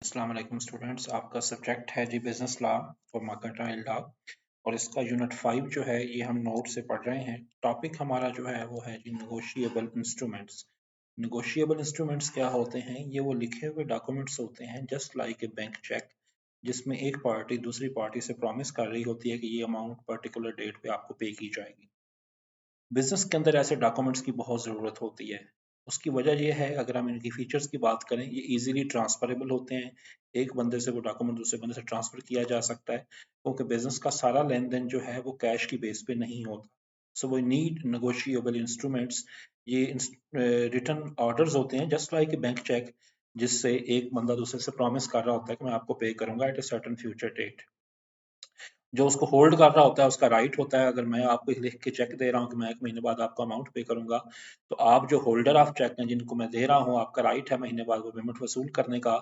अस्सलाम वालेकुम स्टूडेंट्स, आपका सब्जेक्ट है जी बिजनेस लॉ और मर्केंटाइल लॉ और इसका यूनिट 5 जो है ये हम नोट से पढ़ रहे हैं। टॉपिक हमारा जो है वो है जी नेगोशिएबल इंस्ट्रूमेंट्स। नेगोशिएबल इंस्ट्रूमेंट्स क्या होते हैं? ये वो लिखे हुए डॉक्यूमेंट्स होते हैं just like a bank cheque, जिसमें एक पार्टी दूसरी पार्टी से प्रॉमिस कर रही होती है कि ये अमाउंट पर्टिकुलर डेट पे आपको पे की जाएगी। बिजनेस के अंदर ऐसे डॉक्यूमेंट्स की बहुत ज़रूरत होती है। उसकी वजह ये है, अगर हम इनकी फीचर्स की बात करें, ये इजीली ट्रांसफरेबल होते हैं। एक बंदे से वो डॉक्यूमेंट दूसरे बंदे से ट्रांसफर किया जा सकता है, क्योंकि बिजनेस का सारा लेन देन जो है वो कैश की बेस पे नहीं होता। सो वो नीड नेगोशिएबल इंस्ट्रूमेंट्स। ये रिटर्न ऑर्डर्स होते हैं just like a bank cheque, जिससे एक बंदा दूसरे से प्रॉमिस कर रहा होता है कि मैं आपको पे करूंगा at a certain future date. जो उसको होल्ड कर रहा होता है उसका राइट होता है। अगर मैं आपको लिख के चेक दे रहा हूँ कि मैं 1 महीने बाद आपको अमाउंट पे करूंगा, तो आप जो होल्डर ऑफ चेक हैं जिनको मैं दे रहा हूँ, आपका राइट है महीने बाद वो पेमेंट वसूल करने का।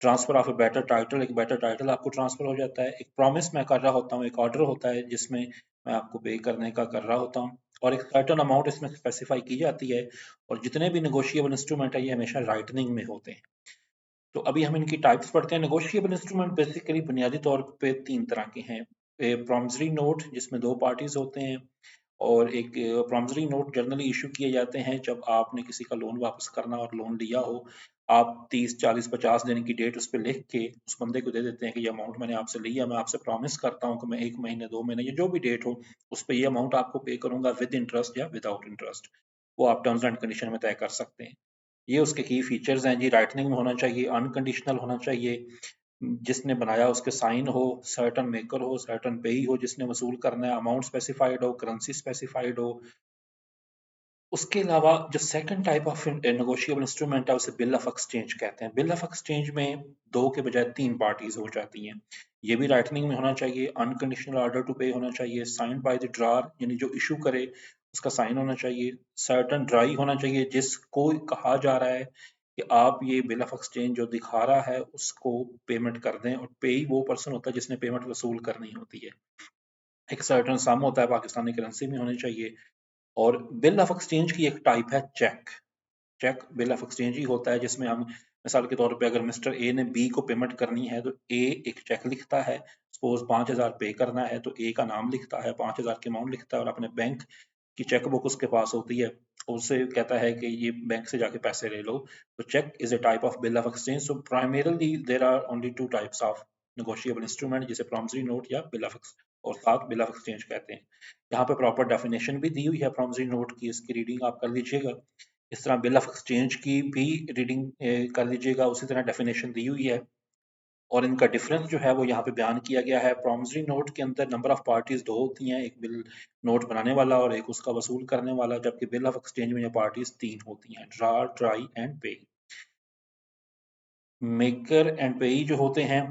Transfer of a better title, एक बेटर टाइटल आपको ट्रांसफर हो जाता है। एक प्रॉमिस मैं कर रहा होता हूँ, एक ऑर्डर होता है जिसमें मैं आपको पे करने का कर रहा होता हूँ, और एक सर्टन अमाउंट इसमें स्पेसिफाई की जाती है। और जितने भी नेगोशिएबल इंस्ट्रूमेंट है ये हमेशा राइटनिंग में होते हैं। तो अभी हम इनकी टाइप्स पढ़ते हैं। नेगोशिएबल इंस्ट्रूमेंट बेसिकली बुनियादी तौर पे 3 तरह के हैं। प्रॉमिसरी नोट, जिसमें 2 पार्टीज होते हैं, और एक प्रॉमिसरी नोट जनरली इशू किए जाते हैं जब आपने किसी का लोन वापस करना और लोन लिया हो। आप 30 40 50 दिन की डेट उस पर लिख के उस बंदे को दे देते हैं कि ये अमाउंट मैंने आपसे लिया, मैं आपसे प्रॉमिस करता हूँ कि मैं 1 महीने 2 महीने या जो भी डेट हो उस पर ये अमाउंट आपको पे करूंगा विद इंटरेस्ट या विदाउट इंटरेस्ट। वो आप टर्म्स एंड कंडीशन में तय कर सकते हैं। ये उसके की फीचर्स हैं जी। राइटनिंग में होना चाहिए, अनकंडीशनल होना चाहिए, जिसने बनाया उसके साइन हो, सर्टन मेकर हो, सर्टन पेई हो जिसने वसूल करना है, अमाउंट स्पेसिफाइड हो, करेंसी स्पेसिफाइड हो। उसके अलावा जो second type of negotiable instrument है उसे बिल ऑफ एक्सचेंज कहते हैं। बिल ऑफ एक्सचेंज में 2 के बजाय 3 पार्टीज हो जाती हैं। ये भी राइटनिंग में होना चाहिए, अनकंडीशनल ऑर्डर टू पे होना चाहिए, साइन बाय द ड्रार यानी जो इशू करे उसका साइन होना चाहिए, सर्टन ड्राई होना चाहिए जिसको कहा जा रहा है कि आप ये बिल ऑफ एक्सचेंज जो दिखा रहा है उसको पेमेंट कर दें, और पे ही वो पर्सन होता है जिसने पेमेंट वसूल करनी होती है। एक सर्टन सम होता है, पाकिस्तानी करेंसी में होनी चाहिए। और बिल ऑफ एक्सचेंज की एक टाइप है cheque. Cheque bill of exchange ही होता है जिसमें हम मिसाल के तौर पे अगर मिस्टर ए ने बी को पेमेंट करनी है तो ए एक चेक लिखता है। सपोज 5,000 पे करना है तो ए का नाम लिखता है, 5,000 की अमाउंट लिखता है, और अपने बैंक की चेक बुक उसके पास होती है, उससे कहता है कि ये बैंक से जाके पैसे ले लो। तो cheque is a type of bill of exchange. So primarily there are only 2 types of negotiable instrument, जिसे प्रॉमिसरी नोट या बिल ऑफ और साथ बिल ऑफ एक्सचेंज कहते हैं। यहाँ पे प्रॉपर डेफिनेशन भी दी हुई है प्रॉमिसरी नोट की, इसकी रीडिंग आप कर लीजिएगा। इस तरह बिल ऑफ एक्सचेंज की भी रीडिंग कर लीजिएगा, उसी तरह डेफिनेशन दी हुई है। और इनका डिफरेंस जो है वो यहाँ पे बयान किया गया है। प्रॉमिसरी नोट के अंदर नंबर ऑफ पार्टीज 2 होती हैं, एक बिल नोट बनाने वाला और एक उसका वसूल करने वाला, जबकि बिल ऑफ एक्सचेंज में ये पार्टीज 3 होती हैं, ड्रार, ट्राई एंड पे। मेकर एंड पेई जो होते हैं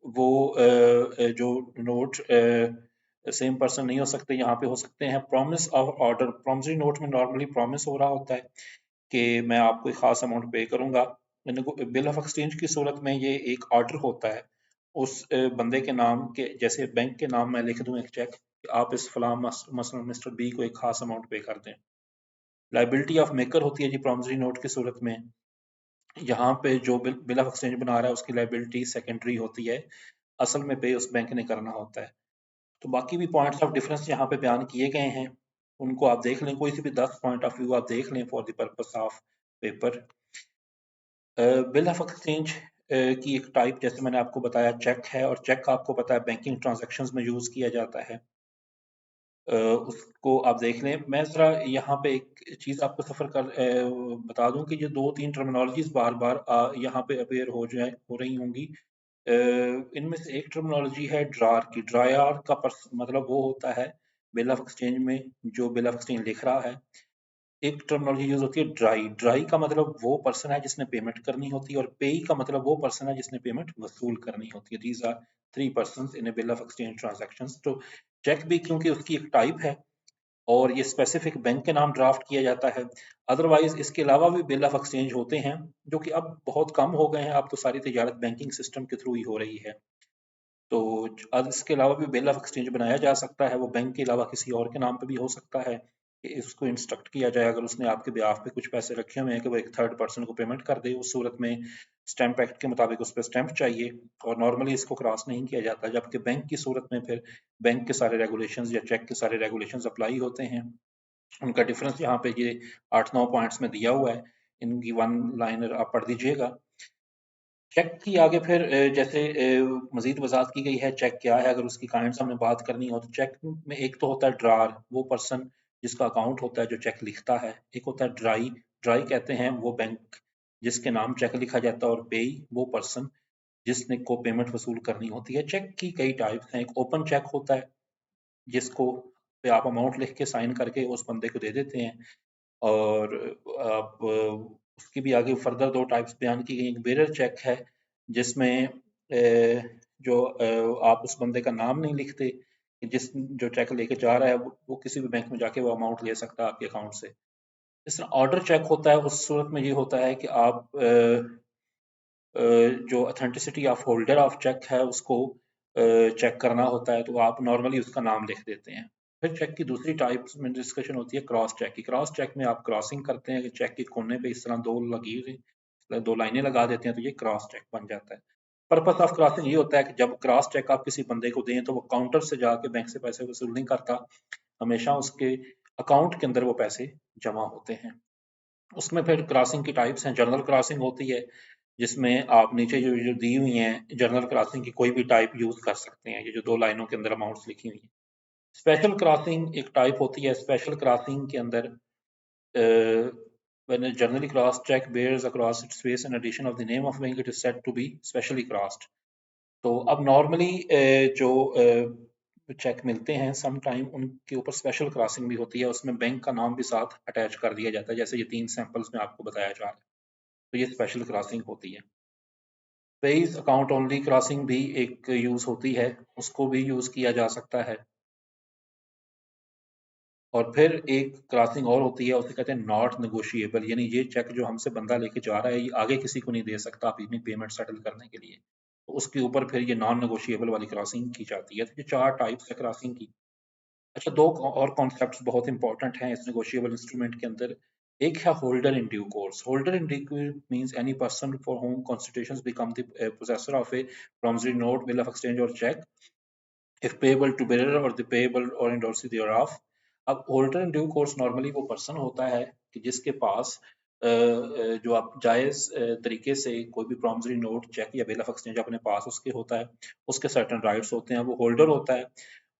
वो जो नोट सेम पर्सन नहीं हो सकते, यहाँ पे हो सकते हैं। Promise of order, promissory note में नॉर्मली प्रॉमिस हो रहा होता है कि मैं आपको एक खास अमाउंट पे करूंगा। बिल ऑफ एक्सचेंज की सूरत में ये एक ऑर्डर होता है उस बंदे के नाम के, जैसे बैंक के नाम मैं लिख दूं एक चेक कि आप इस फलां मसलन मिस्टर बी को एक खास अमाउंट पे कर दें। लाइबिलिटी ऑफ मेकर होती है जी प्रॉमिसरी नोट की सूरत में। यहाँ पे जो बिल ऑफ एक्सचेंज बना रहा है उसकी लाइबिलिटी सेकेंडरी होती है, असल में पे उस बैंक ने करना होता है। तो बाकी भी पॉइंट्स ऑफ डिफरेंस यहाँ पे बयान किए गए हैं, उनको आप देख लें। कोई सी भी 10 पॉइंट ऑफ व्यू आप देख लें for the purpose of paper. Bill of exchange की एक टाइप, जैसे मैंने आपको बताया, चेक है, और चेक आपको पता है बैंकिंग ट्रांजैक्शंस में यूज किया जाता है। उसको आप देख लें। मैं जरा यहाँ पे एक चीज आपको बता दूं कि ये 2 3 टर्मिनोलॉजीज बार बार यहाँ पे अपेयर हो रही होंगी। इनमें से एक टर्मिनोलॉजी है ड्रार की। ड्रायर का मतलब वो होता है बिल ऑफ एक्सचेंज में जो बिल ऑफ एक्सचेंज लिख रहा है। एक टर्मिनोलॉजी यूज होती है ड्राई। ड्राई का मतलब वो पर्सन है जिसने पेमेंट करनी होती है, और पेई का मतलब वो पर्सन है जिसने पेमेंट वसूल करनी होती है। These are 3 persons in a bill of exchange transactions. तो चेक भी क्योंकि उसकी एक टाइप है और ये स्पेसिफिक बैंक के नाम ड्राफ्ट किया जाता है। अदरवाइज इसके अलावा भी बिल ऑफ एक्सचेंज होते हैं जो कि अब बहुत कम हो गए हैं, अब तो सारी तजारत बैंकिंग सिस्टम के थ्रू ही हो रही है। तो अब इसके अलावा भी बिल ऑफ एक्सचेंज बनाया जा सकता है, वो बैंक के अलावा किसी और के नाम पे भी हो सकता है। कि इसको इंस्ट्रक्ट किया जाए, अगर उसने आपके बिहाफ पे कुछ पैसे रखे हुए हैं कि वो एक थर्ड पर्सन को पेमेंट कर दे, उस सूरत में स्टैंप एक्ट के मुताबिक उस पर स्टैंप चाहिए और नॉर्मली इसको क्रॉस नहीं किया जाता। जबकि बैंक की सूरत में फिर बैंक के सारे रेगुलेशंस या चेक के सारे रेगुलेशंस अप्लाई होते हैं। उनका डिफरेंस यहाँ पे ये 8-9 पॉइंट्स में दिया हुआ है, इनकी वन लाइनर आप पढ़ दीजिएगा। चेक की आगे फिर जैसे मजीद वजाहत की गई है चेक क्या है, अगर उसकी काइंड्स हमने बात करनी हो तो चेक में एक तो होता है ड्रार, वो पर्सन जिसका अकाउंट होता है जो चेक लिखता है। एक होता है ड्राई, ड्राई कहते हैं वो बैंक जिसके नाम चेक लिखा जाता है, और पेई वो पर्सन जिसने को पेमेंट वसूल करनी होती है। चेक की कई टाइप्स हैं। एक ओपन चेक होता है जिसको पे आप अमाउंट लिख के साइन करके उस बंदे को दे देते हैं, और आप उसकी भी आगे फर्दर दो टाइप्स बयान की गई। एक बेरर चेक है जिसमें जो आप उस बंदे का नाम नहीं लिखते, जिस जो चेक लेके जा रहा है वो किसी भी बैंक में जाके वो अमाउंट ले सकता है आपके अकाउंट से। इस तरह ऑर्डर चेक होता है, उस सूरत में ये होता है कि आप जो authenticity of holder of cheque है उसको चेक करना होता है, तो आप नॉर्मली उसका नाम लिख देते हैं। फिर चेक की दूसरी टाइप में डिस्कशन होती है क्रॉस चेक की। क्रॉस चेक में आप क्रॉसिंग करते हैं कि चेक के कोने पे इस तरह दो लाइनें लगा देते हैं, तो ये क्रॉस चेक बन जाता है। पर्पस ऑफ क्रॉसिंग ये होता है कि जब क्रॉस चेक आप किसी बंदे को दें तो वो काउंटर से जाके बैंक से पैसे वसूल नहीं करता, हमेशा उसके अकाउंट के अंदर वो पैसे जमा होते हैं। उसमें फिर क्रॉसिंग की टाइप्स हैं। जनरल क्रॉसिंग होती है जिसमें आप नीचे जो जो दी हुई हैं जनरल क्रॉसिंग की कोई भी टाइप यूज कर सकते हैं, ये जो दो लाइनों के अंदर अमाउंट्स लिखी हुई हैं। स्पेशल क्रॉसिंग एक टाइप होती है। स्पेशल क्रॉसिंग के अंदर when a generally crossed check bears across its face an addition of the name of bank, it is said to be specially crossed. तो अब नॉर्मली जो चेक मिलते हैं सम टाइम उनके ऊपर स्पेशल क्रॉसिंग भी होती है, उसमें बैंक का नाम भी साथ अटैच कर दिया जाता है, जैसे ये 3 सैंपल्स में आपको बताया जा रहा है। तो ये स्पेशल क्रॉसिंग होती है। पेज अकाउंट ओनली क्रॉसिंग भी एक यूज होती है, उसको भी यूज किया जा सकता है। और फिर एक क्रॉसिंग और होती है, उसे कहते हैं नॉट नेगोशिएबल, यानी ये चेक जो हमसे बंदा लेके जा रहा है ये आगे किसी को नहीं दे सकता अपनी पेमेंट सेटल करने के लिए, तो उसके ऊपर फिर ये नॉन नेगोशिएबल वाली क्रॉसिंग की जाती है। तो ये 4 टाइप्स है क्रॉसिंग की। अच्छा, 2 और कॉन्सेप्ट्स बहुत इंपॉर्टेंट हैं इस नेगोशिएबल इंस्ट्रूमेंट के अंदर। एक है holder in due course. Holder in due means any person for home constitutions become the possessor of A promissory note, bill of exchange और check if payable to bearer or the payable or endorsee thereof। अब holder in due course normally वो person होता है कि जिसके पास जो आप जायज तरीके से कोई भी प्रॉमिसरी नोट, चेक या बिल ऑफ एक्सचेंज अपने पास उसके होता है, उसके सर्टेन राइट्स होते हैं, वो होल्डर होता है।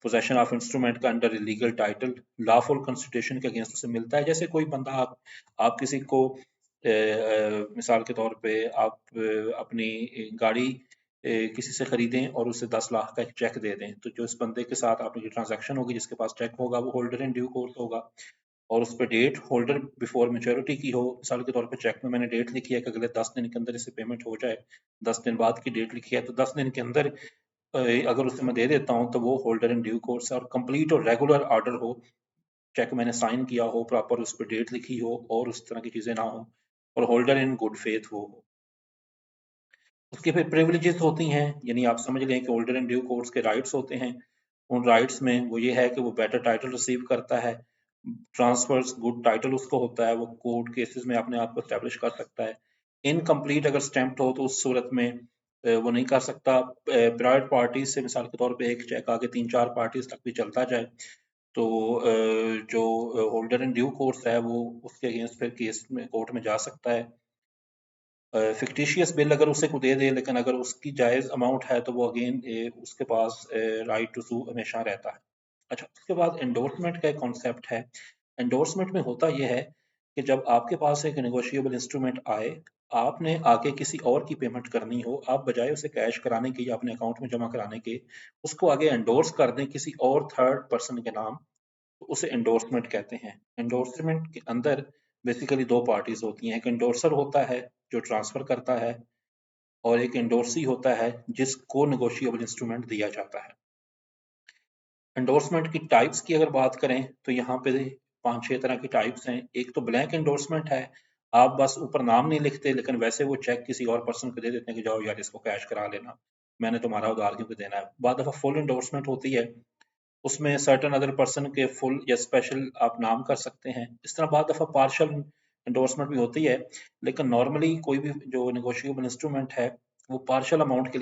पोजेशन ऑफ इंस्ट्रूमेंट का under legal title lawful constitution के अगेंस्ट उसे मिलता है। जैसे कोई बंदा आप किसी को मिसाल के तौर पे आप अपनी गाड़ी किसी से खरीदें और उसे 10 लाख का एक चेक दे दें, तो जो इस बंदे के साथ आपकी जो ट्रांजैक्शन होगी जिसके पास चेक होगा वो होल्डर इन ड्यू कोर्स होगा, और उस पर डेट होल्डर बिफोर मेच्योरिटी की हो। मिसाल के तौर पे चेक में मैंने डेट लिखी है कि अगले 10 दिन के अंदर इसे पेमेंट हो जाए, 10 दिन बाद की डेट लिखी है, तो 10 दिन के अंदर अगर उसे मैं दे देता हूँ तो वो होल्डर इन ड्यू कोर्स और कंप्लीट और रेगुलर ऑर्डर हो, चेक मैंने साइन किया हो, प्रॉपर उस पर डेट लिखी हो और उस तरह की चीजें ना हो, और होल्डर इन गुड फेथ हो। उसके फिर प्रिविलेजेस होती हैं, यानी आप समझ लें कि होल्डर इन ड्यू कोर्स के राइट्स होते हैं। उन राइट्स में वो ये है कि वो बेटर टाइटल रिसीव करता है, ट्रांसफर्स गुड टाइटल उसको होता है, वो कोर्ट केसेस में अपने आप को स्टैब्लिश कर सकता है। इनकम्प्लीट अगर स्टैम्प्ड हो तो उस सूरत में वो नहीं कर सकता। प्राइवेट पार्टीज से मिसाल के तौर पे एक चेक आगे 3-4 पार्टीज तक भी चलता जाए तो जो होल्डर इन ड्यू कोर्स है वो उसके अगेंस्ट फिर केस में कोर्ट में जा सकता है। फिक्टिशियस बिल अगर उसे को दे दे, लेकिन अगर उसकी जायज अमाउंट है तो वो अगेन उसके पास राइट टू सू हमेशा रहता है। अच्छा, उसके बाद एंडोर्समेंट का एक कॉन्सेप्ट है। एंडोर्समेंट में होता यह है कि जब आपके पास एक नेगोशिएबल इंस्ट्रूमेंट आए, आपने आगे किसी और की पेमेंट करनी हो, आप बजाय उसे कैश कराने के या अपने अकाउंट में जमा कराने के उसको आगे एंडोर्स कर दें किसी और थर्ड पर्सन के नाम, तो उसे एंडोर्समेंट कहते हैं। एंडोर्समेंट के अंदर बेसिकली दो पार्टीज होती हैं, एक एंडोर्सर होता है जो ट्रांसफर करता है, और एक एंडोर्सी होता है जिसको नेगोशिएबल इंस्ट्रूमेंट दिया जाता है। एंडोर्समेंट की टाइप्स की अगर बात करें तो यहाँ पे 5-6 तरह की टाइप्स हैं। एक तो ब्लैंक एंडोर्समेंट है, आप बस ऊपर नाम नहीं लिखते लेकिन वैसे वो चेक किसी और पर्सन को दे देते हैं कि जाओ यार इसको कैश करा लेना, मैंने तुम्हारा उधार क्योंकि देना है। बाद दफा फुल एंडोर्समेंट होती है उसमें सर्टेन अदर पर्सन के फुल या स्पेशल आप नाम कर सकते हैं। इस तरह बहुत दफ़ा पार्शियल एंडोर्समेंट भी होती है, लेकिन नॉर्मली कोई भी जो नेगोशिएबल इंस्ट्रूमेंट है वो पार्शियल अमाउंट के लिए